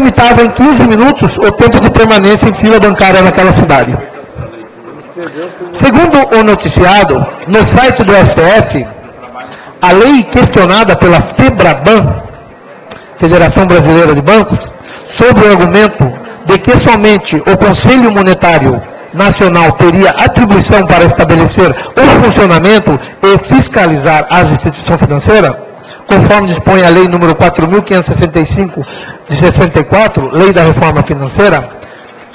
limitava em 15 minutos o tempo de permanência em fila bancária naquela cidade. Segundo o noticiado, no site do STF, a lei questionada pela FEBRABAN, Federação Brasileira de Bancos, sob o argumento de que somente o Conselho Monetário Nacional teria atribuição para estabelecer o funcionamento e fiscalizar as instituições financeiras, conforme dispõe a Lei nº 4.565 de 64, Lei da Reforma Financeira,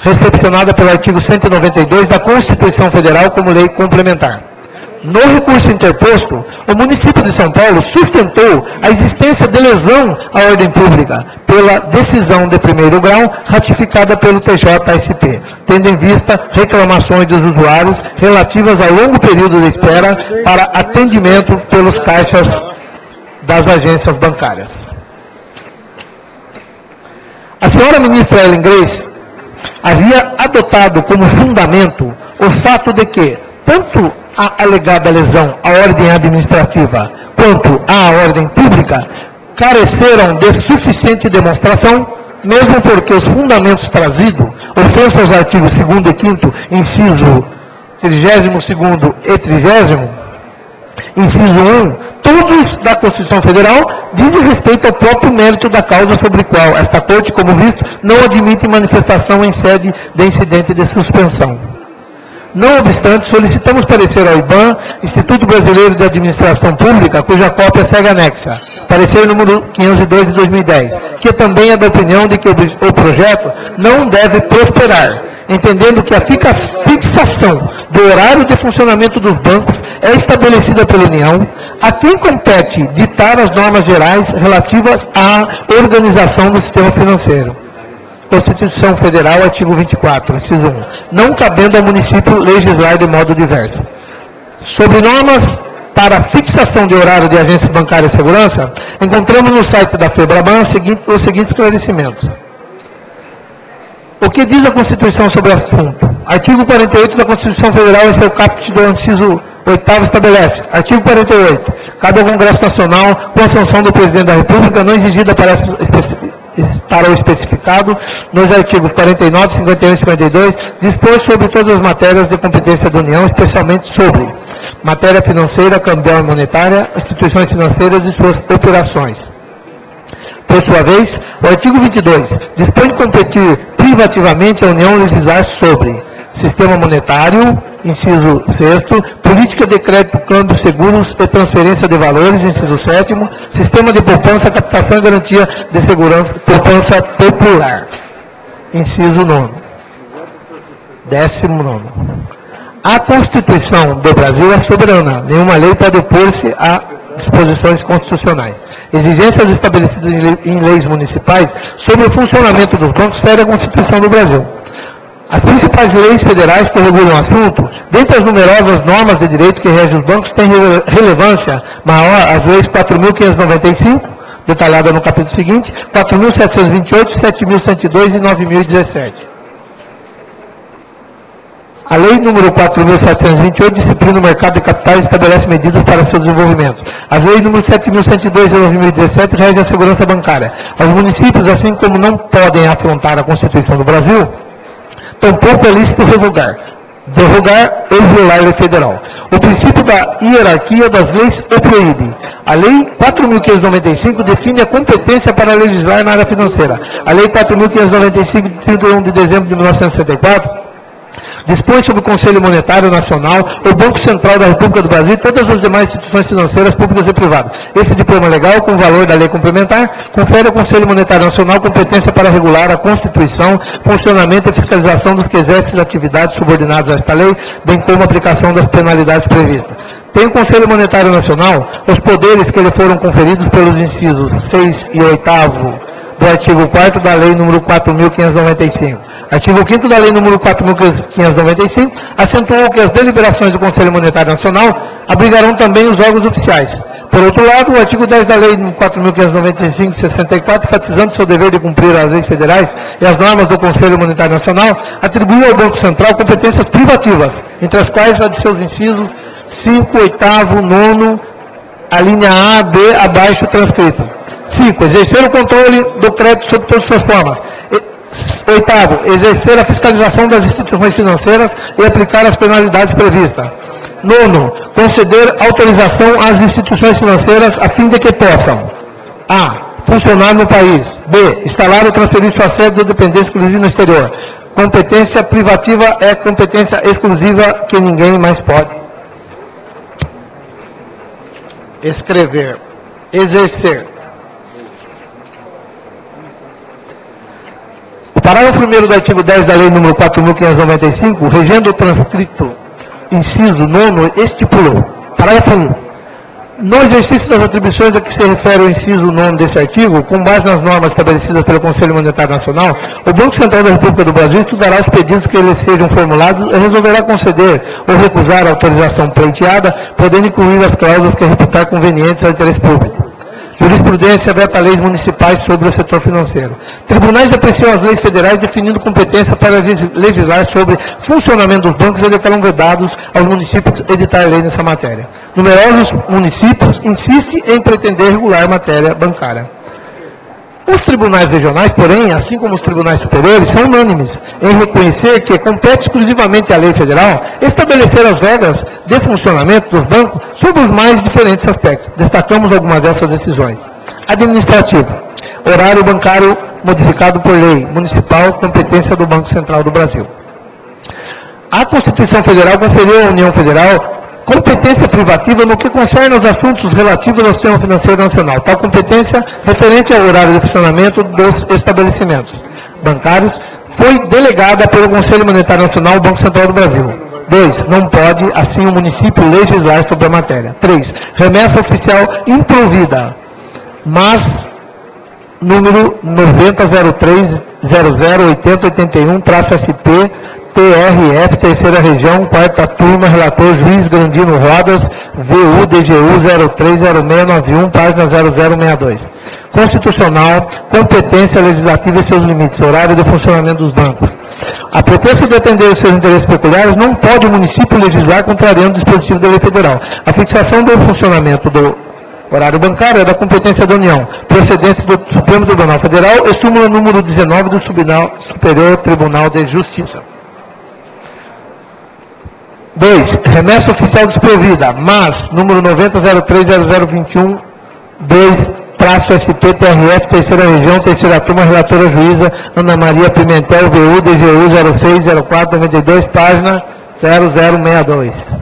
recepcionada pelo artigo 192 da Constituição Federal como lei complementar. No recurso interposto, o município de São Paulo sustentou a existência de lesão à ordem pública pela decisão de primeiro grau ratificada pelo TJSP, tendo em vista reclamações dos usuários relativas ao longo período de espera para atendimento pelos caixas das agências bancárias. A senhora ministra Ellen Grace havia adotado como fundamento o fato de que, tanto a alegada lesão à ordem administrativa quanto à ordem pública careceram de suficiente demonstração, mesmo porque os fundamentos trazidos, ofensa aos artigos 2º e 5º, inciso 32º e 30º, inciso 1, todos da Constituição Federal, dizem respeito ao próprio mérito da causa sobre a qual esta Corte, como visto, não admite manifestação em sede de incidente de suspensão. Não obstante, solicitamos parecer ao IBAN, Instituto Brasileiro de Administração Pública, cuja cópia segue anexa, parecer número 502 de 2010, que também é da opinião de que o projeto não deve prosperar, entendendo que a fixação do horário de funcionamento dos bancos é estabelecida pela União, a quem compete ditar as normas gerais relativas à organização do sistema financeiro. Constituição Federal, artigo 24, inciso 1. Não cabendo ao município legislar de modo diverso. Sobre normas para fixação de horário de agências bancárias de segurança, encontramos no site da FEBRABAN os seguintes esclarecimentos. O que diz a Constituição sobre o assunto? Artigo 48 da Constituição Federal, em seu caput do inciso 8º, estabelece. Artigo 48. Cabe ao Congresso Nacional, com a sanção do Presidente da República, não exigida para o especificado nos artigos 49, 51 e 52, dispor sobre todas as matérias de competência da União, especialmente sobre matéria financeira, cambial e monetária, instituições financeiras e suas operações. Por sua vez, o artigo 22 dispõe de competir privativamente a União legislar sobre sistema monetário, inciso 6º, política de crédito, câmbio, seguros e transferência de valores, inciso 7º, sistema de poupança, captação e garantia de segurança, poupança popular, inciso 9º. 19º. A Constituição do Brasil é soberana, nenhuma lei pode opor-se a disposições constitucionais. Exigências estabelecidas em leis municipais sobre o funcionamento dos bancos fere a Constituição do Brasil. As principais leis federais que regulam o assunto, dentre as numerosas normas de direito que regem os bancos, têm relevância maior as leis 4.595, detalhada no capítulo seguinte, 4.728, 7.102 e 9.017. A lei número 4.728 disciplina o mercado de capitais e estabelece medidas para seu desenvolvimento. As leis número 7.102 e 9.017 regem a segurança bancária. Os municípios, assim como não podem afrontar a Constituição do Brasil, tampouco é lícito revogar, derrogar ou violar a lei federal. O princípio da hierarquia das leis o proíbe. A Lei 4.595 define a competência para legislar na área financeira. A Lei 4.595, de 31 de dezembro de 1964, dispõe sobre o Conselho Monetário Nacional, o Banco Central da República do Brasil e todas as demais instituições financeiras públicas e privadas. Esse diploma legal, com o valor da lei complementar, confere ao Conselho Monetário Nacional competência para regular a constituição, funcionamento e fiscalização dos que exercem atividades subordinadas a esta lei, bem como a aplicação das penalidades previstas. Tem o Conselho Monetário Nacional os poderes que lhe foram conferidos pelos incisos 6 e 8º do artigo 4º da Lei nº 4.595. Artigo 5º da Lei nº 4.595 acentuou que as deliberações do Conselho Monetário Nacional abrigarão também os órgãos oficiais. Por outro lado, o artigo 10 da Lei 4.595 de 64, enfatizando seu dever de cumprir as leis federais e as normas do Conselho Monetário Nacional, atribuiu ao Banco Central competências privativas, entre as quais a de seus incisos 5, 8º, 9º, a linha A, B, abaixo transcrito. 5. Exercer o controle do crédito sob todas as suas formas, Oitavo, exercer a fiscalização das instituições financeiras e aplicar as penalidades previstas. Nono, conceder autorização às instituições financeiras a fim de que possam: A. Funcionar no país. B. Instalar ou transferir sua sede ou dependência exclusiva no exterior. Competência privativa é competência exclusiva que ninguém mais pode escrever. Exercer. O parágrafo 1º do artigo 10 da Lei nº 4.595, regendo o transcrito inciso 9, estipulou. Parágrafo 1. No exercício das atribuições a que se refere o inciso 9 desse artigo, com base nas normas estabelecidas pelo Conselho Monetário Nacional, o Banco Central da República do Brasil estudará os pedidos que eles sejam formulados e resolverá conceder ou recusar a autorização pleiteada, podendo incluir as cláusulas que reputar convenientes ao interesse público. Jurisprudência veta leis municipais sobre o setor financeiro. Tribunais apreciam as leis federais definindo competência para legislar sobre funcionamento dos bancos e declaram vedados aos municípios editar lei nessa matéria. Numerosos municípios insistem em pretender regular a matéria bancária. Os tribunais regionais, porém, assim como os tribunais superiores, são unânimes em reconhecer que compete exclusivamente à lei federal estabelecer as regras de funcionamento dos bancos sob os mais diferentes aspectos. Destacamos algumas dessas decisões. Administrativo. Horário bancário modificado por lei municipal, competência do Banco Central do Brasil. A Constituição Federal conferiu à União Federal competência privativa no que concerne aos assuntos relativos ao sistema financeiro nacional. Tal competência, referente ao horário de funcionamento dos estabelecimentos bancários, foi delegada pelo Conselho Monetário Nacional ao Banco Central do Brasil. 2. Não pode, assim, o município legislar sobre a matéria. 3. Remessa oficial improvida, mas número 9003008081-SP, TRF, terceira região, quarta turma, relator Juiz Grandino Rodas, VU DGU 030691, página 0062. Constitucional, competência legislativa e seus limites, horário de funcionamento dos bancos. A pretexto de atender os seus interesses peculiares, não pode o município legislar contrariando o dispositivo da lei federal. A fixação do funcionamento do horário bancário é da competência da União, procedência do Supremo Tribunal Federal e súmula número 19 do Superior Tribunal de Justiça. 2. Remessa oficial desprovida, mas, número 90030021, 2-SP-TRF, terceira região, terceira turma, relatora juíza Ana Maria Pimentel, VU, DGU 060492, página 0062.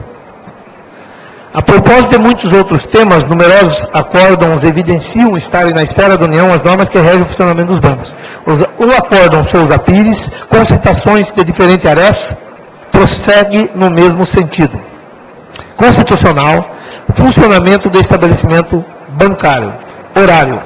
A propósito de muitos outros temas, numerosos acórdãos evidenciam estarem na esfera da União as normas que regem o funcionamento dos bancos. O acórdão Souza Pires, com citações de diferente areço, prossegue no mesmo sentido. Constitucional, funcionamento do estabelecimento bancário. Horário.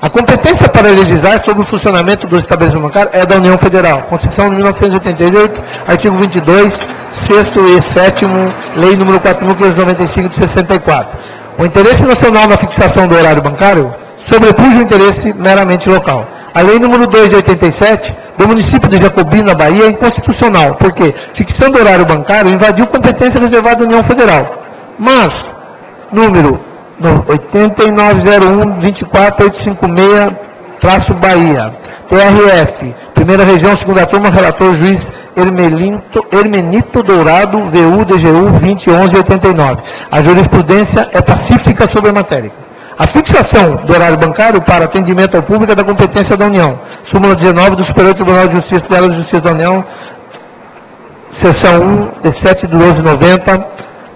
A competência para legislar sobre o funcionamento do estabelecimento bancário é da União Federal. Constituição de 1988, artigo 22, 6º e 7º, Lei nº 4.595 de 64. O interesse nacional na fixação do horário bancário sobrepuja o interesse meramente local. A Lei nº 2 de 87, do município de Jacobina, Bahia, é inconstitucional, porque, fixando o horário bancário, invadiu competência reservada à União Federal. Mas, número 8901-24856-Bahia, TRF, primeira região, segunda turma, relator juiz Hermenito Dourado, VU, DGU 2011-89. A jurisprudência é pacífica sobre a matéria. A fixação do horário bancário para atendimento ao público é da competência da União. Súmula 19 do Superior Tribunal de Justiça da Justiça da União, seção 1, de 7 de 12/90,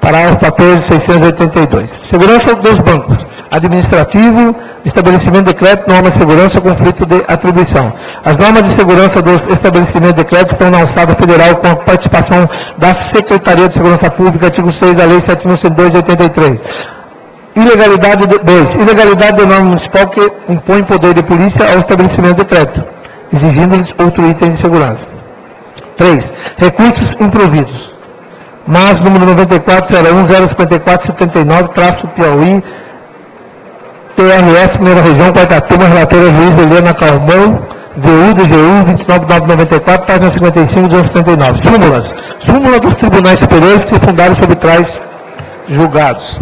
parágrafo 14.682. Segurança dos bancos. Administrativo, estabelecimento de crédito, norma de segurança, conflito de atribuição. As normas de segurança dos estabelecimentos de crédito estão na alçada federal com a participação da Secretaria de Segurança Pública, artigo 6 da Lei 7.102 de 83. Ilegalidade 2. Ilegalidade da norma municipal que impõe poder de polícia ao estabelecimento de crédito, exigindo-lhes outro item de segurança. 3. Recursos improvidos. Mas, número 9401-054-79, Piauí, TRF, primeira região, quarta turma, relatora juiz Helena Calmon, VU, DGU 29994, página 55 de 279. Súmulas. Súmula dos tribunais superiores que fundaram sobre tais julgados.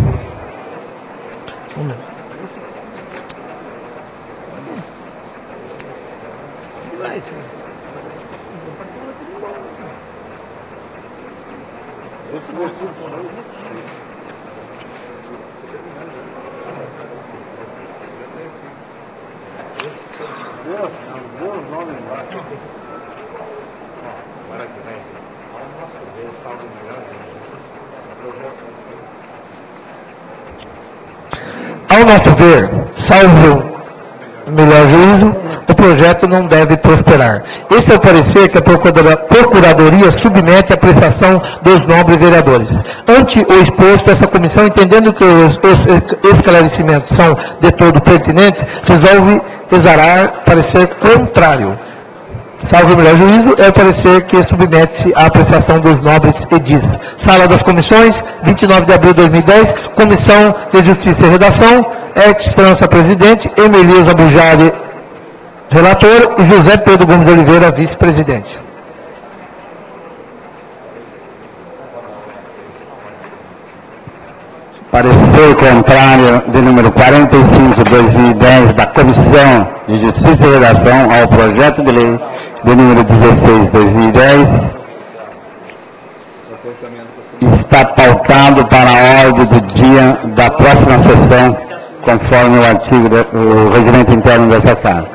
Ao nosso ver, salvo o melhor juízo, o projeto não deve prosperar. Esse é o parecer que a Procuradoria submete à prestação dos nobres vereadores. Ante o exposto, essa comissão, entendendo que os esclarecimentos são de todo pertinentes, resolve exarar parecer contrário. Salvo o melhor juízo, é o parecer que submete-se à apreciação dos nobres edis. Sala das Comissões, 29 de abril de 2010, Comissão de Justiça e Redação, França, presidente, Emilisa Bujari, relator, e José Pedro Gomes de Oliveira, vice-presidente. Parecer contrário de número 45/2010 da Comissão de Justiça e Redação ao projeto de lei de número 16/2010 está pautado para a ordem do dia da próxima sessão, conforme o artigo do regimento interno dessa Casa.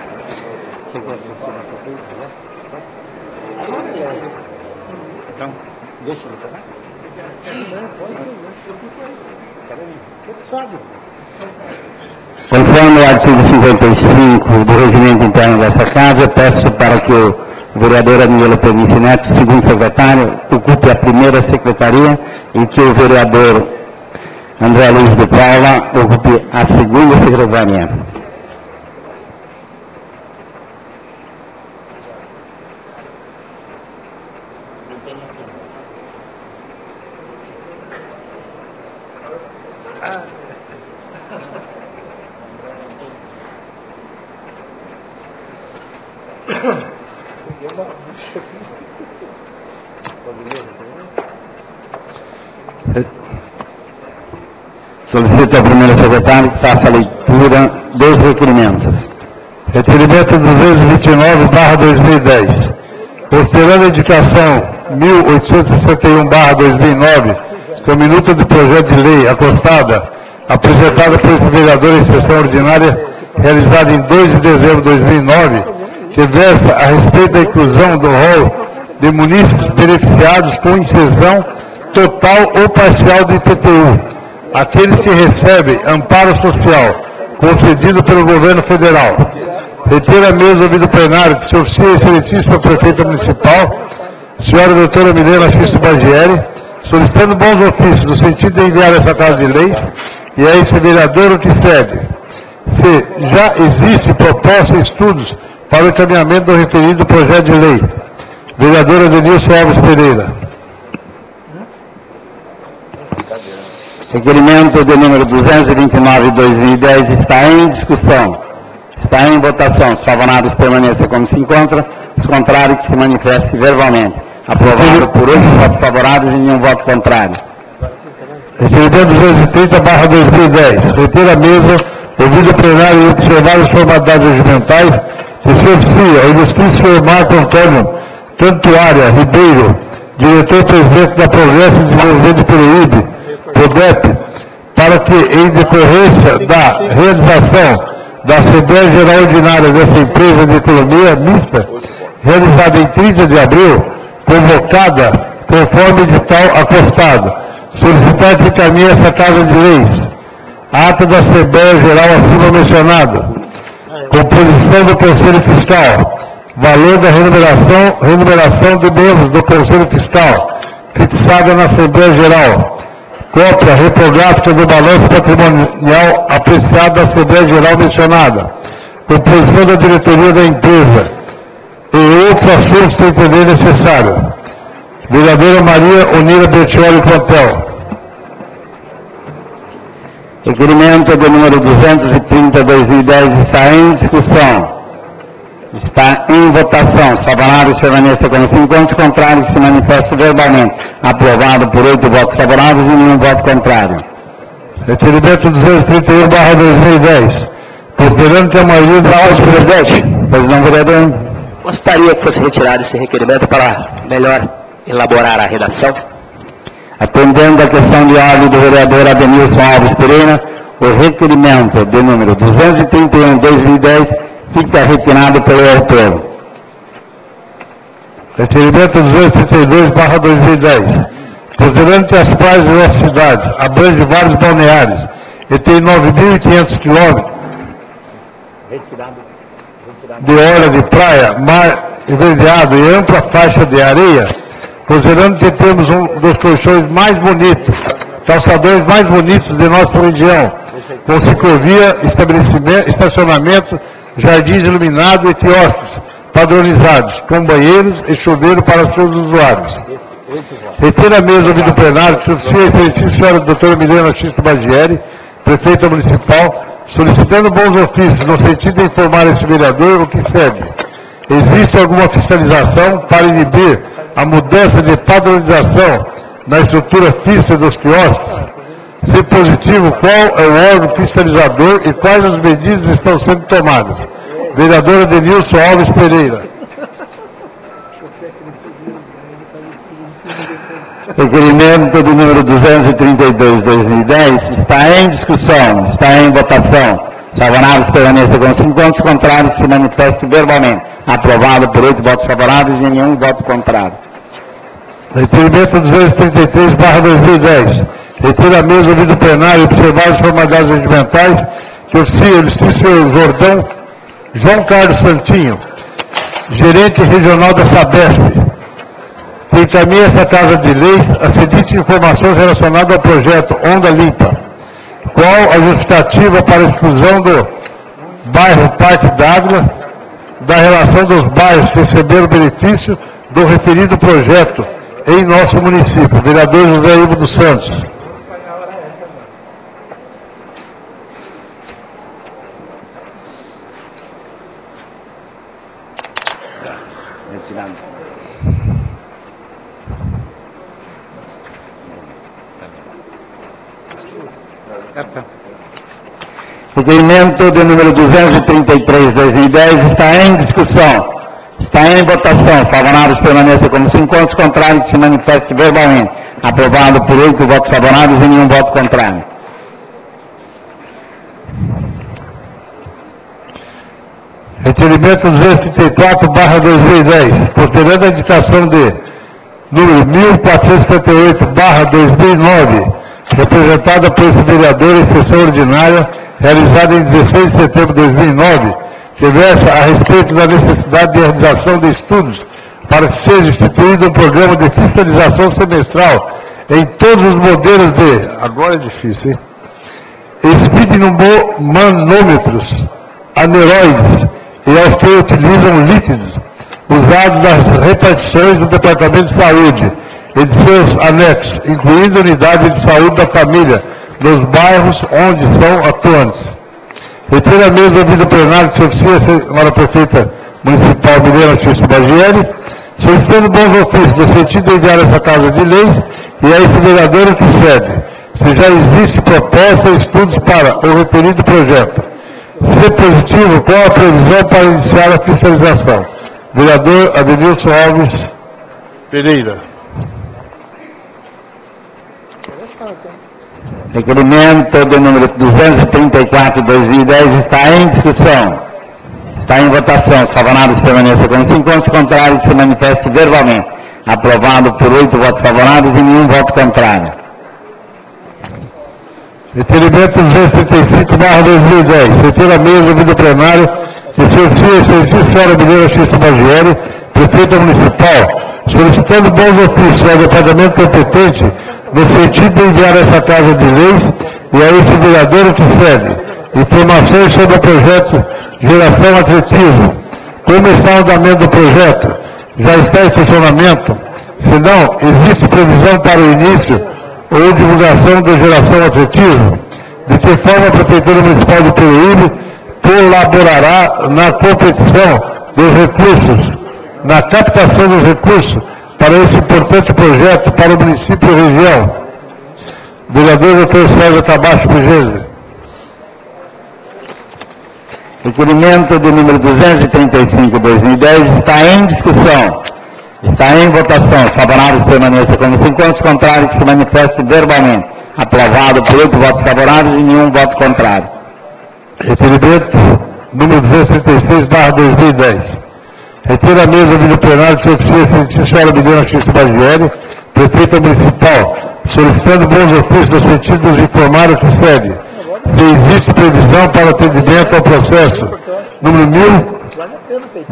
Conforme o artigo 55 do regimento interno dessa Casa, eu peço para que o vereador Anielo Penice Neto, segundo secretário, ocupe a primeira secretaria e que o vereador André Luiz de Paula ocupe a segunda secretaria. Solicito ao primeiro secretário que faça a leitura dos requerimentos. Requerimento 229/2010. Considerando a indicação 1861/2009, com minuta de projeto de lei acostada, apresentada por esse vereador em sessão ordinária, realizada em 2 de dezembro de 2009, que versa a respeito da inclusão do rol de munícipes beneficiados com isenção total ou parcial do IPTU, aqueles que recebem amparo social concedido pelo governo federal. Reter a mesa ouvido plenário que se oficia a excelentíssima prefeita municipal, senhora doutora Milena Xisto Bagieri, solicitando bons ofícios no sentido de enviar essa Casa de Leis e a esse vereador o que segue. Se já existe proposta e estudos para o encaminhamento do referido projeto de lei. Vereadora Denilson Alves Pereira. Requerimento de número 229/2010 está em discussão. Está em votação. Os favoráveis permaneçam como se encontram. Os contrários que se manifestem verbalmente. Aprovado por 8 votos favoráveis e nenhum voto contrário. Requerimento 230/2010. Reter a mesa, ouvido plenário e observar as formalidades regimentais que se oficia ao ilustríssimo senhor Marco Antônio Cantuária Ribeiro, diretor-presidente da Progresso e Desenvolvimento do Pereíbe, PRODEP, para que, em decorrência da realização da Assembleia Geral Ordinária dessa empresa de economia mista, realizada em 30 de abril, convocada conforme edital acostado, solicitar que encaminhe essa Casa de Leis, ata da Assembleia Geral acima mencionada, composição do Conselho Fiscal, valor da remuneração de membros do Conselho Fiscal, fixada na Assembleia Geral, cópia repográfica do balanço patrimonial apreciado da Assembleia Geral mencionada, composição da diretoria da empresa e outros assuntos que entender necessário. Vereadora Maria Onira Bertioli Plantel. Requerimento de número 230/2010 está em discussão. Está em votação. Os favoráveis permaneçam como se encontram, os contrários que se manifestem verbalmente. Aprovado por 8 votos favoráveis e nenhum voto contrário. Requerimento 231/2010. Considerando que a maioria da ordem, presidente. Pois não, vereador? Gostaria que fosse retirado esse requerimento para melhor elaborar a redação. Atendendo a questão de ordem do vereador Adenilson Alves Pereira, o requerimento de número 231/2010 fica retirado pelo relator. Requerimento 232/2010. Considerando que as praias das cidades abrangem vários balneários e tem 9.500 quilômetros de hora de praia, mar enverdeado e ampla faixa de areia, considerando que temos um dos colchões mais bonitos, calçadões mais bonitos de nossa região, com ciclovia, estacionamento, jardins iluminados e quiosques padronizados, com banheiros e chuveiro para seus usuários. Retira a mesa ouvido plenário que se oficia a excelentíssima senhora doutora Milena Xista Bagieri, prefeita municipal, solicitando bons ofícios no sentido de informar esse vereador o que segue. Existe alguma fiscalização para inibir a mudança de padronização na estrutura física dos quiosques? Se positivo, qual é o órgão fiscalizador e quais as medidas estão sendo tomadas? Vereadora Adenilson Alves Pereira. Requerimento do número 232/2010 está em discussão, está em votação. Os favoráveis permaneçam com 5 votos, contrários se manifeste verbalmente. Aprovado por 8 votos favoráveis e nenhum voto contrário. Requerimento 233/2010. Retira a mesa ouvido plenário e observar as formalidades regimentais que oficia o ilustríssimo João Carlos Santinho, gerente regional da Sabesp, que encaminha essa Casa de Leis a seguinte informações relacionadas ao projeto Onda Limpa. Qual a justificativa para a exclusão do bairro Parque d'Água da relação dos bairros que receberam benefício do referido projeto em nosso município? Vereador José Ivo dos Santos. Requerimento de número 233/2010 está em discussão, está em votação. Os favoráveis permaneçam como 5 votos, contrários se manifeste verbalmente. Aprovado por 8 votos favoráveis e nenhum voto contrário. Requerimento 234/2010, considerando a indicação de número 1458/2009, representada por esse vereador em sessão ordinária, realizada em 16 de setembro de 2009, que versa a respeito da necessidade de realização de estudos para que seja instituído um programa de fiscalização semestral em todos os modelos de, agora é difícil, hein? Speedomanômetros, aneroides e aos que utilizam líquidos usados nas repartições do Departamento de Saúde e de seus anexos, incluindo a unidade de saúde da família, nos bairros onde são atuantes. Retira a mesa ouvido plenário que se oficia a senhora prefeita municipal Milena Xista Bagieri, solicitando bons ofícios no sentido de enviar essa Casa de Leis e a esse vereador o que segue. Se já existe proposta e estudos para o referido projeto. Se positivo, qual a previsão para iniciar a fiscalização? Vereador Adenilson Alves Pereira. Requerimento de número 234/2010 está em discussão, está em votação. Os favoráveis permaneçam com 5 votos, contrários se manifeste verbalmente. Aprovado por 8 votos favoráveis e nenhum voto contrário. Requerimento 235/2010. Retira a mesa ouvido plenário que se oficia a excelentíssima senhora Milena Xista Bagieri, prefeita municipal, solicitando bons ofícios ao departamento competente no sentido de enviar essa Casa de Leis e a esse vereador o que segue. Informações sobre o projeto Geração Atletismo. Como está o andamento do projeto? Já está em funcionamento? Se não, existe previsão para o início ou divulgação do Geração Atletismo? De que forma a Prefeitura Municipal de Peruíbe colaborará na competição dos recursos, na captação dos recursos para esse importante projeto para o município e região? Vereador Dr. César Tabacho Pugliese. Requerimento de número 235/2010 está em discussão, Está em votação. Os favoráveis permaneçam como se encontre, os contrários que se manifestem verbalmente. Aprovado por 8 votos favoráveis e nenhum voto contrário. Requerimento número 236/2010. Retira a mesa do plenário de sua oficina excelentíssima senhora Milena X. Bagieri, prefeita municipal, solicitando bons ofícios no sentido de nos informar o que segue. Se existe previsão para atendimento ao processo número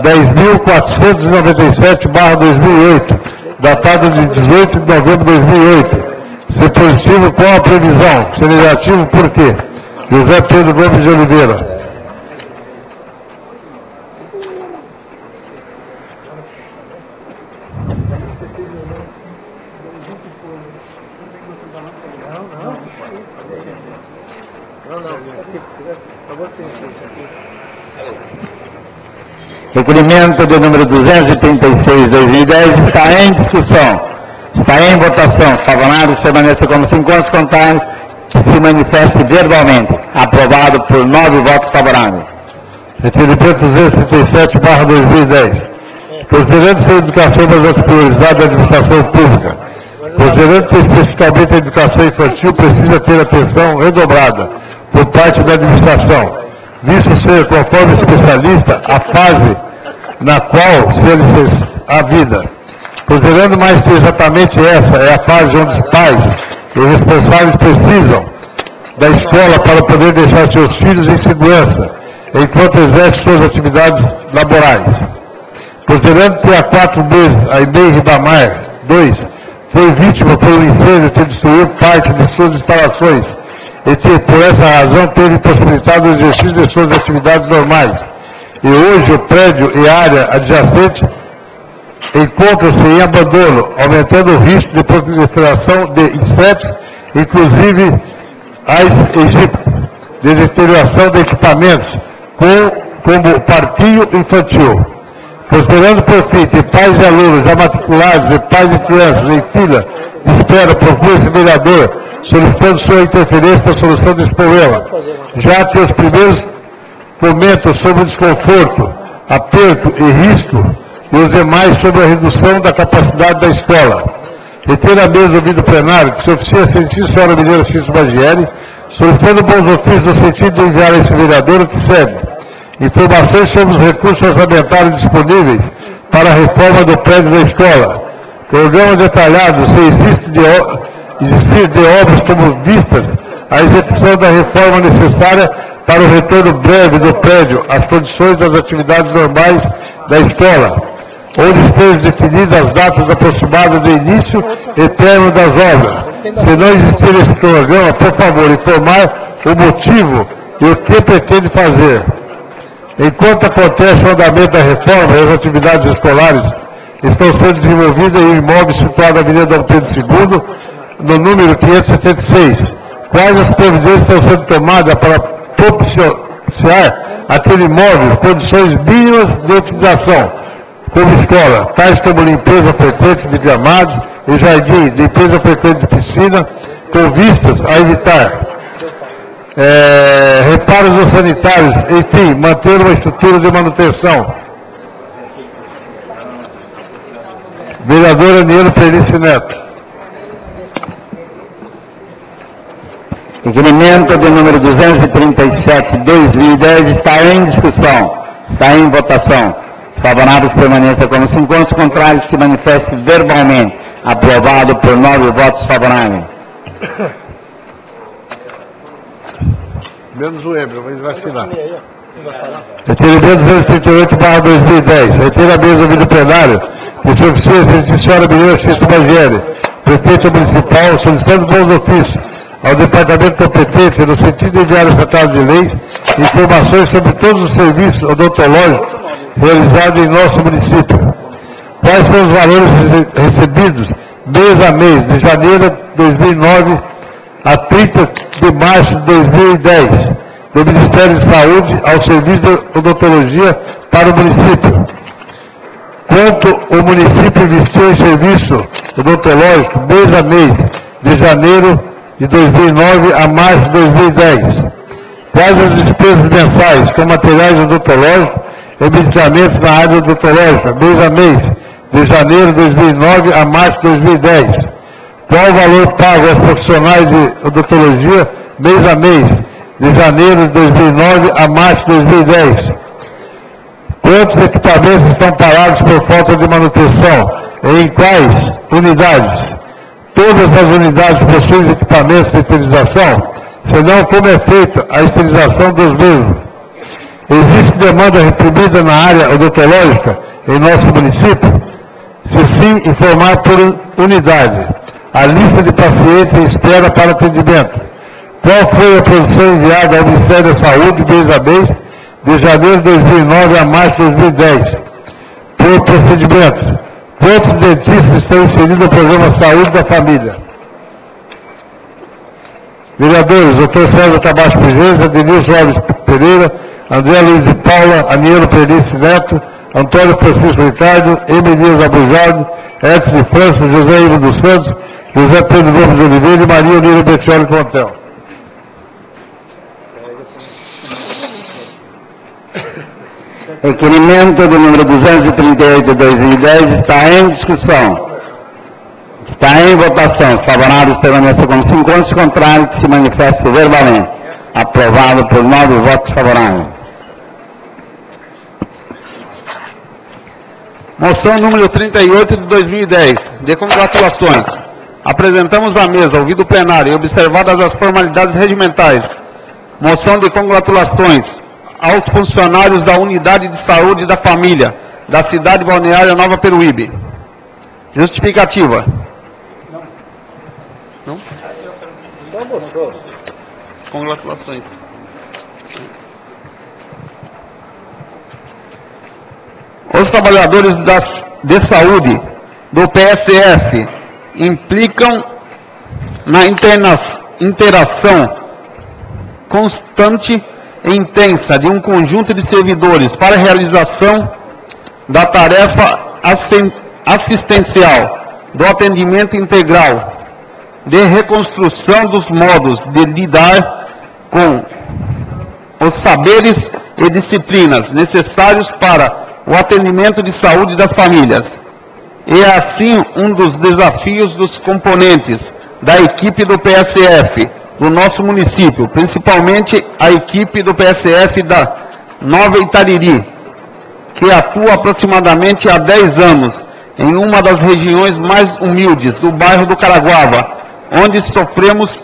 10.497/2008, datado de 18 de novembro de 2008. Se positivo, qual a previsão? Se negativo, por quê? José Pedro Gomes de Oliveira. Requerimento de número 236/2010 está em discussão. Está em votação. Os favoráveis permanecem como se encontram, os contrários que se manifeste verbalmente. Aprovado por 9 votos favoráveis. Requerimento 237/2010. Considerando-se a educação das outras prioridades da administração pública, considerando que especificamente a educação infantil precisa ter atenção redobrada por parte da administração, visto ser, conforme especialista, a fase na qual se alicerça a vida. Considerando mais que exatamente essa é a fase onde os pais e responsáveis precisam da escola para poder deixar seus filhos em segurança, enquanto exercem suas atividades laborais. Considerando que há 4 meses a IBEM Ribamar 2 foi vítima por um incêndio que destruiu parte de suas instalações e que, por essa razão, teve possibilitado o exercício de suas atividades normais. E hoje o prédio e a área adjacente encontram-se em abandono, aumentando o risco de proliferação de insetos, inclusive Aedes aegypti, de deterioração de equipamentos, como parquinho infantil. Considerando, por fim, que pais de alunos já matriculados e pais de crianças em fila de espera procuram esse vereador, solicitando sua interferência na solução desse problema, já que os primeiros comentam sobre o desconforto, aperto e risco, e os demais sobre a redução da capacidade da escola. Retira a mesa ouvido plenário, que se oficia a sentir senhora Milena X. Bagieri, solicitando bons ofícios no sentido de enviar a esse vereador o que segue. Informações sobre os recursos orçamentários disponíveis para a reforma do prédio da escola. Programa detalhado se existir de obras como vistas a execução da reforma necessária para o retorno breve do prédio às condições das atividades normais da escola, onde estejam definidas as datas aproximadas do início e término das obras. Se não existir esse programa, por favor, informar o motivo e o que pretende fazer. Enquanto acontece o andamento da reforma e as atividades escolares estão sendo desenvolvidas em um imóvel situado na Avenida Dom Pedro II, no número 576. Quais as providências estão sendo tomadas para propiciar aquele imóvel condições mínimas de utilização, como escola, tais como limpeza frequente de gramados e jardim, limpeza frequente de piscina, com vistas a evitar reparos nos sanitários, enfim, manter uma estrutura de manutenção. Vereador Anielo Penice Neto. Requerimento de número 237/2010 está em discussão, está em votação. Os favoráveis permaneçam como se encontram, os contrários se manifestem verbalmente. Aprovado por 9 votos favoráveis. Menos o Embro, mas vai assinar. Requerimento 238/2010. Retira a mesa ouvido plenário, que se oficia a senhora Milena X. Bagieri, prefeita municipal, solicitando bons ofícios ao departamento competente no sentido de enviar ao secretário de leis informações sobre todos os serviços odontológicos realizados em nosso município. Quais são os valores recebidos mês a mês, de janeiro de 2009 a 30 de março de 2010, do Ministério de Saúde ao Serviço de Odontologia para o município? Quanto o município investiu em serviço odontológico mês a mês, de janeiro de 2009 a março de 2010? Quais as despesas mensais com materiais odontológicos e medicamentos na área odontológica, mês a mês, de de janeiro de 2009 a março de 2010. Qual o valor pago aos profissionais de odontologia mês a mês, de janeiro de 2009 a março de 2010? Quantos equipamentos estão parados por falta de manutenção? E em quais unidades? Todas as unidades possuem equipamentos de esterilização? Senão, como é feita a esterilização dos mesmos? Existe demanda reprimida na área odontológica em nosso município? Se sim, informar por unidade a lista de pacientes em espera para atendimento. Qual foi a produção enviada ao Ministério da Saúde mês a mês, de janeiro de 2009 a março de 2010? Por procedimento, quantos dentistas estão inseridos no programa Saúde da Família? Vereadores, Dr. César Camacho Pigência, Denilson Alves Pereira, André Luiz de Paula, Anielo Pernice Neto, Antônio Francisco Ricardo, Emilias Abujardo, Edson de França, José Ivo dos Santos, José Pedro Gomes de Oliveira e Maria Olívia Bettioli Contel. Requerimento do número 238 de 2010 está em discussão. Está em votação. Os favoráveis permaneçam como se encontram, contrário que se manifeste verbalmente. Aprovado por 9 votos favoráveis. Moção número 38 de 2010, de congratulações. Apresentamos à mesa, ouvido o plenário e observadas as formalidades regimentais. Moção de congratulações aos funcionários da Unidade de Saúde da Família, da cidade balneária Nova Peruíbe. Justificativa. Não? Congratulações. Os trabalhadores de saúde do PSF implicam na interação constante e intensa de um conjunto de servidores para a realização da tarefa assistencial, do atendimento integral, de reconstrução dos modos de lidar com os saberes e disciplinas necessários para o atendimento de saúde das famílias. E é assim um dos desafios dos componentes da equipe do PSF do nosso município, principalmente a equipe do PSF da Nova Itariri, que atua aproximadamente há 10 anos em uma das regiões mais humildes do bairro do Caraguava, onde sofremos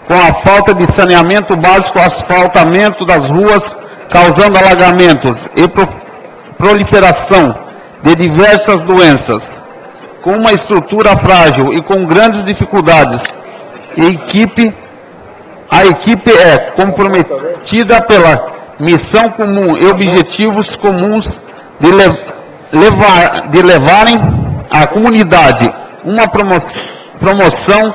com a falta de saneamento básico, asfaltamento das ruas, causando alagamentos e proliferação de diversas doenças. Com uma estrutura frágil e com grandes dificuldades, a equipe é comprometida pela missão comum e objetivos comuns de levarem à comunidade uma promoção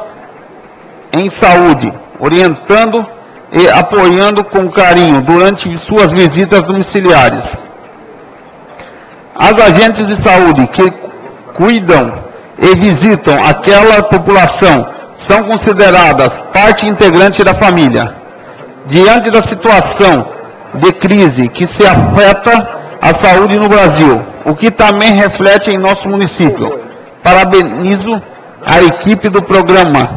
em saúde, orientando e apoiando com carinho durante suas visitas domiciliares. As agentes de saúde que cuidam e visitam aquela população são consideradas parte integrante da família. Diante da situação de crise que se afeta a saúde no Brasil, o que também reflete em nosso município, parabenizo a equipe do Programa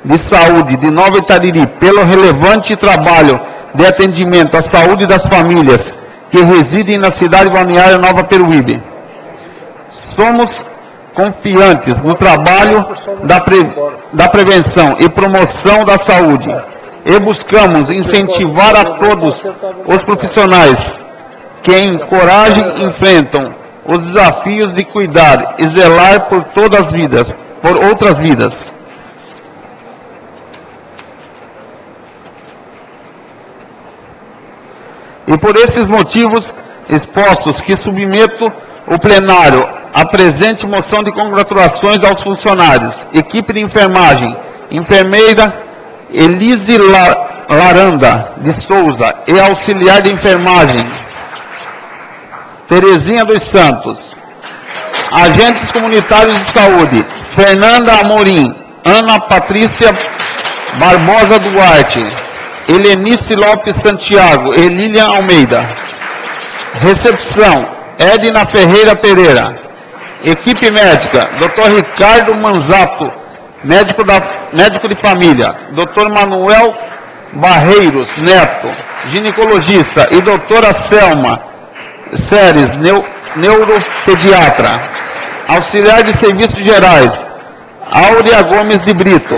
de Saúde de Nova Itariri pelo relevante trabalho de atendimento à saúde das famílias que residem na cidade balneária Nova Peruíbe. Somos confiantes no trabalho da prevenção e promoção da saúde e buscamos incentivar a todos os profissionais que em coragem enfrentam os desafios de cuidar e zelar por todas as vidas, por outras vidas. E por esses motivos expostos que submeto o plenário a presente moção de congratulações aos funcionários, equipe de enfermagem, enfermeira Elise Laranda de Souza e auxiliar de enfermagem Terezinha dos Santos, agentes comunitários de saúde Fernanda Amorim, Ana Patrícia Barbosa Duarte, Helenice Lopes Santiago e Lilian Almeida. Recepção, Edna Ferreira Pereira. Equipe médica, Dr. Ricardo Manzato, médico de família, Dr. Manuel Barreiros Neto, ginecologista, e doutora Selma Seres, neuropediatra. Auxiliar de serviços gerais, Áurea Gomes de Brito.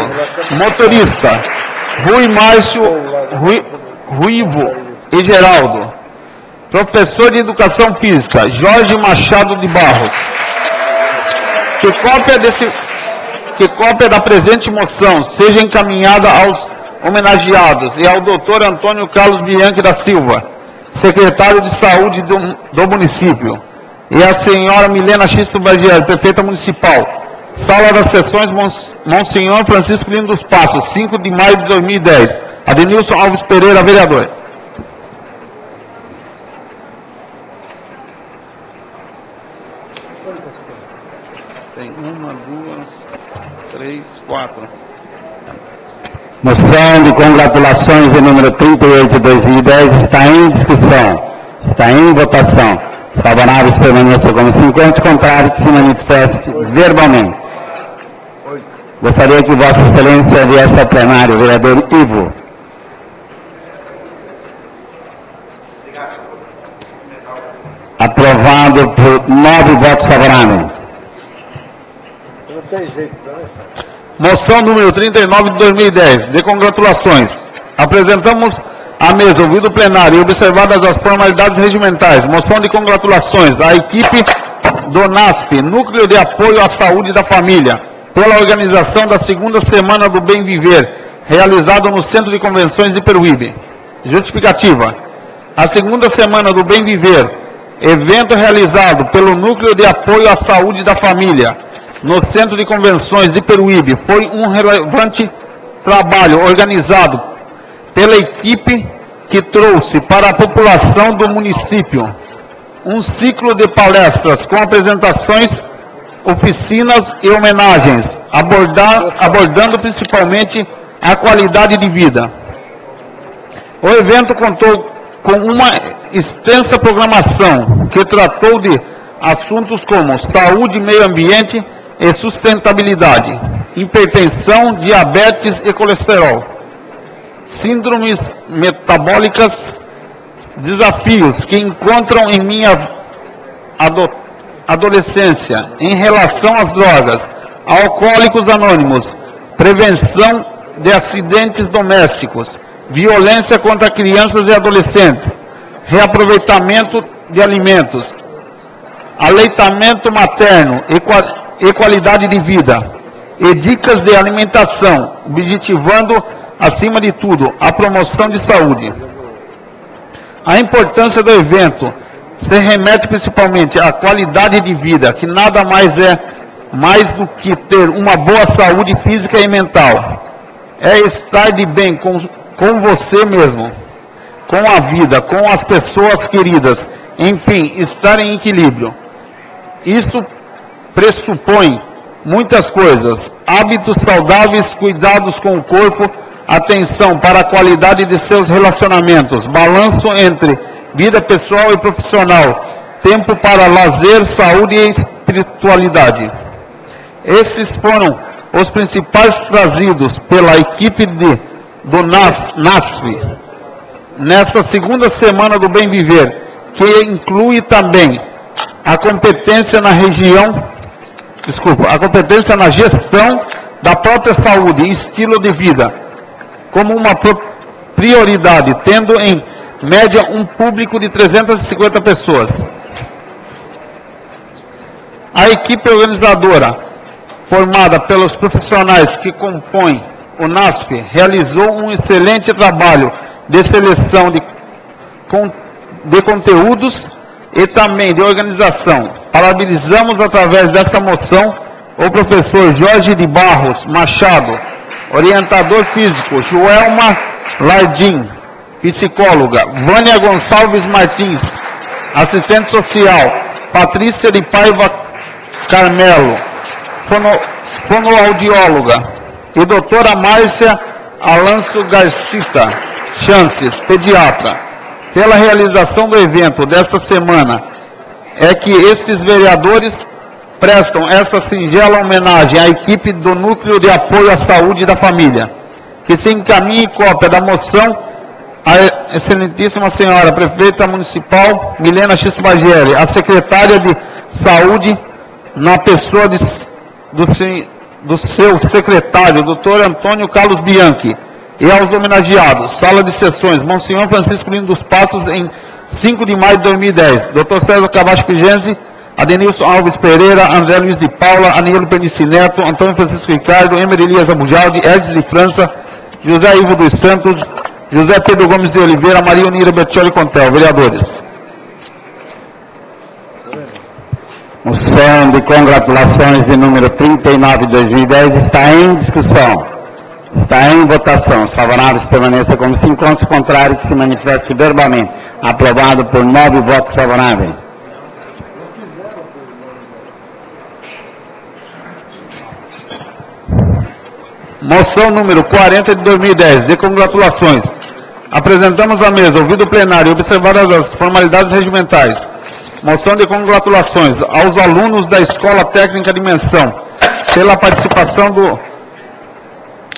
Motorista, Rui Márcio Ruivo e Geraldo. Professor de Educação Física, Jorge Machado de Barros. Que cópia da presente moção seja encaminhada aos homenageados e ao doutor Antônio Carlos Bianchi da Silva, secretário de Saúde do município, e a senhora Milena Xisto Bargieri, prefeita municipal. Sala das Sessões, Monsenhor Francisco Lino dos Passos, 5 de maio de 2010. Adenilson Alves Pereira, vereador. Tem 1, 2, 3, 4. Moção de congratulações de número 38 de 2010 está em discussão. Está em votação. Os favoráveis permaneçam como 50, contrários que se manifeste verbalmente. Gostaria que Vossa Excelência viesse ao plenário, vereador Ivo. Aprovado por 9 votos favoráveis. Moção número 39 de 2010, de congratulações. Apresentamos à mesa, ouvido o plenário e observadas as formalidades regimentais, moção de congratulações à equipe do NASF, Núcleo de Apoio à Saúde da Família, pela organização da segunda Semana do Bem Viver, realizado no Centro de Convenções de Peruíbe. Justificativa. A segunda Semana do Bem Viver, evento realizado pelo Núcleo de Apoio à Saúde da Família, no Centro de Convenções de Peruíbe, foi um relevante trabalho organizado pela equipe que trouxe para a população do município um ciclo de palestras com apresentações, oficinas e homenagens, abordando principalmente a qualidade de vida. O evento contou com uma extensa programação que tratou de assuntos como saúde, meio ambiente e sustentabilidade, hipertensão, diabetes e colesterol, síndromes metabólicas, desafios que encontram em minha adolescência em relação às drogas, alcoólicos anônimos, prevenção de acidentes domésticos, violência contra crianças e adolescentes, reaproveitamento de alimentos, aleitamento materno e qualidade de vida, e dicas de alimentação, objetivando, acima de tudo, a promoção de saúde. A importância do evento se remete principalmente à qualidade de vida, que nada mais é mais do que ter uma boa saúde física e mental. É estar de bem com você mesmo, com a vida, com as pessoas queridas, enfim, estar em equilíbrio. Isso pressupõe muitas coisas: hábitos saudáveis, cuidados com o corpo, atenção para a qualidade de seus relacionamentos, balanço entre vida pessoal e profissional, tempo para lazer, saúde e espiritualidade. Esses foram os principais trazidos pela equipe do NASF nesta segunda Semana do Bem Viver, que inclui também a competência na gestão da própria saúde e estilo de vida como uma prioridade, tendo em média um público de 350 pessoas. A equipe organizadora, formada pelos profissionais que compõem o NASF, realizou um excelente trabalho de seleção de conteúdos e também de organização. Parabenizamos através desta moção o professor Jorge de Barros Machado, orientador físico, Joelma Lardim, psicóloga, Vânia Gonçalves Martins, assistente social, Patrícia de Paiva Carmelo, fonoaudióloga, e doutora Márcia Alanço Garcita Chances, pediatra. Pela realização do evento desta semana, é que estes vereadores prestam essa singela homenagem à equipe do Núcleo de Apoio à Saúde da Família, que se encaminhe cópia da moção à excelentíssima senhora prefeita municipal Milena X. Bagieri, a secretária de Saúde, na pessoa do seu secretário, Dr. Antônio Carlos Bianchi, e aos homenageados, Sala de Sessões, Monsenhor Francisco Lino dos Passos, em 5 de maio de 2010, Dr. César Cavacho Pigenzi, Adenilson Alves Pereira, André Luiz de Paula, Aníbal Penici Neto, Antônio Francisco Ricardo, Emer Elias Abujaldi, Edson de França, José Ivo dos Santos, José Pedro Gomes de Oliveira, Maria Unira Bertioli Contel. Vereadores. Moção de congratulações de número 39 de 2010 está em discussão. Está em votação. Os favoráveis permaneçam como se encontram, os contrários que se manifestem verbalmente. Aprovado por 9 votos favoráveis. Moção número 40 de 2010, de congratulações. Apresentamos à mesa, ouvido o plenário e observadas as formalidades regimentais. Moção de congratulações aos alunos da Escola Técnica de Menção, pela participação do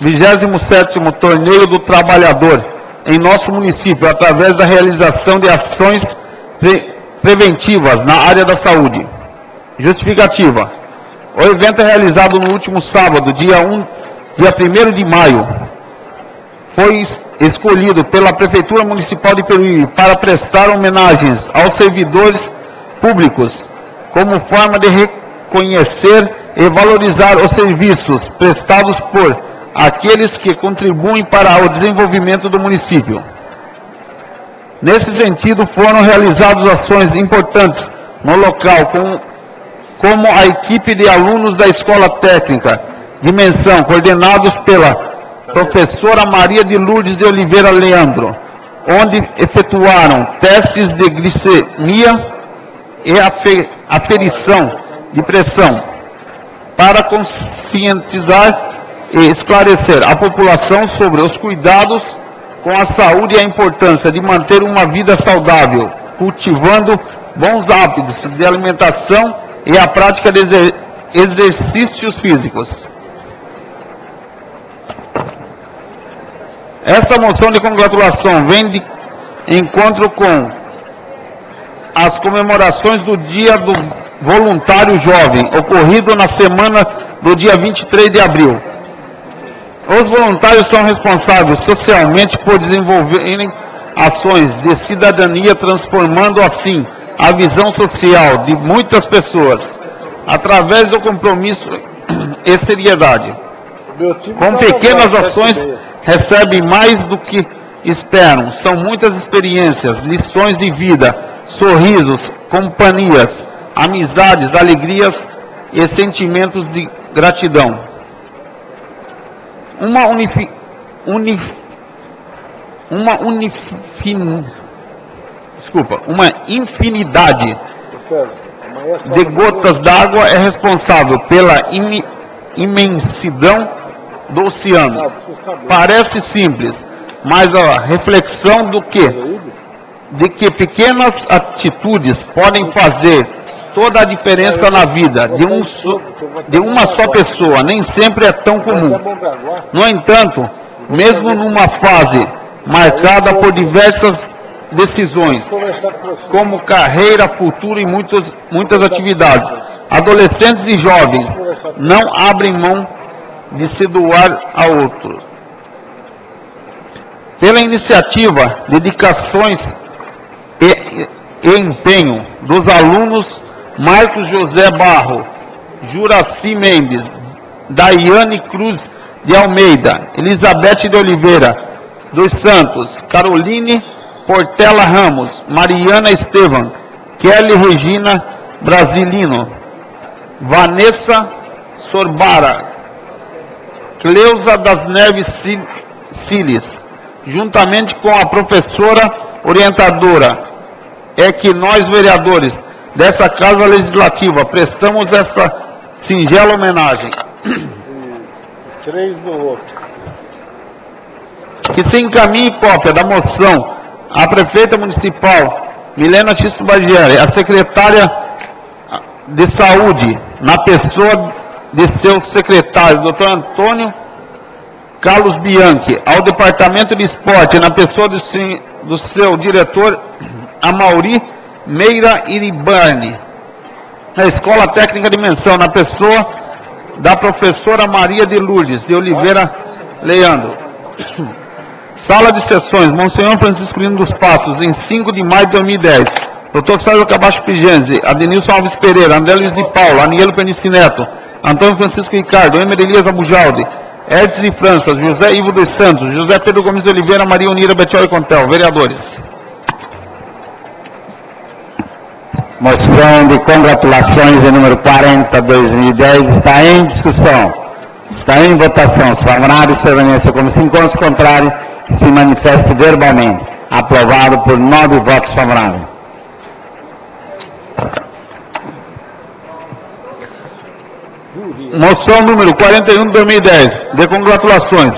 27º Torneio do Trabalhador em nosso município, através da realização de ações preventivas na área da saúde. Justificativa. O evento é realizado no último sábado, dia 1º de maio. Foi escolhido pela Prefeitura Municipal de Peruíbe para prestar homenagens aos servidores públicos, como forma de reconhecer e valorizar os serviços prestados por aqueles que contribuem para o desenvolvimento do município. Nesse sentido, foram realizadas ações importantes no local, como a equipe de alunos da Escola Técnica de Menção, coordenados pela professora Maria de Lourdes de Oliveira Leandro, onde efetuaram testes de glicemia e aferição de pressão, para conscientizar e esclarecer a população sobre os cuidados com a saúde e a importância de manter uma vida saudável, cultivando bons hábitos de alimentação e a prática de exercícios físicos. Esta moção de congratulação vem de encontro com as comemorações do Dia do Voluntário Jovem, ocorrido na semana do dia 23 de abril. Os voluntários são responsáveis socialmente por desenvolverem ações de cidadania, transformando assim a visão social de muitas pessoas, através do compromisso e seriedade. Com pequenas ações, recebem mais do que esperam. São muitas experiências, lições de vida, sorrisos, companhias, amizades, alegrias e sentimentos de gratidão. Uma infinidade de gotas d'água é responsável pela imensidão do oceano. Parece simples, mas a reflexão de que pequenas atitudes podem fazer toda a diferença na vida de uma só pessoa nem sempre é tão comum. No entanto, mesmo numa fase marcada por diversas decisões, como carreira, futuro e muitas atividades, adolescentes e jovens não abrem mão de se doar a outro. Pela iniciativa, dedicações e empenho dos alunos Marcos José Barro, Juraci Mendes, Daiane Cruz de Almeida, Elizabeth de Oliveira dos Santos, Caroline Portela Ramos, Mariana Estevam, Kelly Regina Brasilino, Vanessa Sorbara, Cleusa das Neves Siles, juntamente com a professora orientadora, é que nós, vereadores dessa Casa Legislativa, prestamos essa singela homenagem. Que se encaminhe cópia da moção à prefeita municipal Milena X. Bagieri, a secretária de Saúde, na pessoa de seu secretário, Dr. Antônio Carlos Bianchi, ao Departamento de Esporte, na pessoa do seu diretor, Amauri Meira Iribarne, na Escola Técnica de Menção, na pessoa da professora Maria de Lourdes de Oliveira Leandro. Sala de sessões, Monsenhor Francisco Lino dos Passos, em 5 de maio de 2010. Dr. Sérgio Cabacho Pigenzi, Adenilson Alves Pereira, André Luiz de Paula, Anielo Penici Neto, Antônio Francisco Ricardo, Emer Elias Abujaldi, Edson de França, José Ivo dos Santos, José Pedro Gomes de Oliveira, Maria Unira Bettiol e Contel. Vereadores. Moção de congratulações de número 40/2010 está em discussão. Está em votação. Os favoráveis permaneçam como se encontram, os contrários se manifeste verbalmente. Aprovado por 9 votos favoráveis. Moção número 41 de 2010, de congratulações.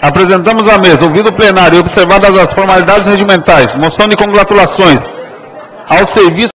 Apresentamos à mesa, ouvido o plenário e observadas as formalidades regimentais, moção de congratulações ao serviço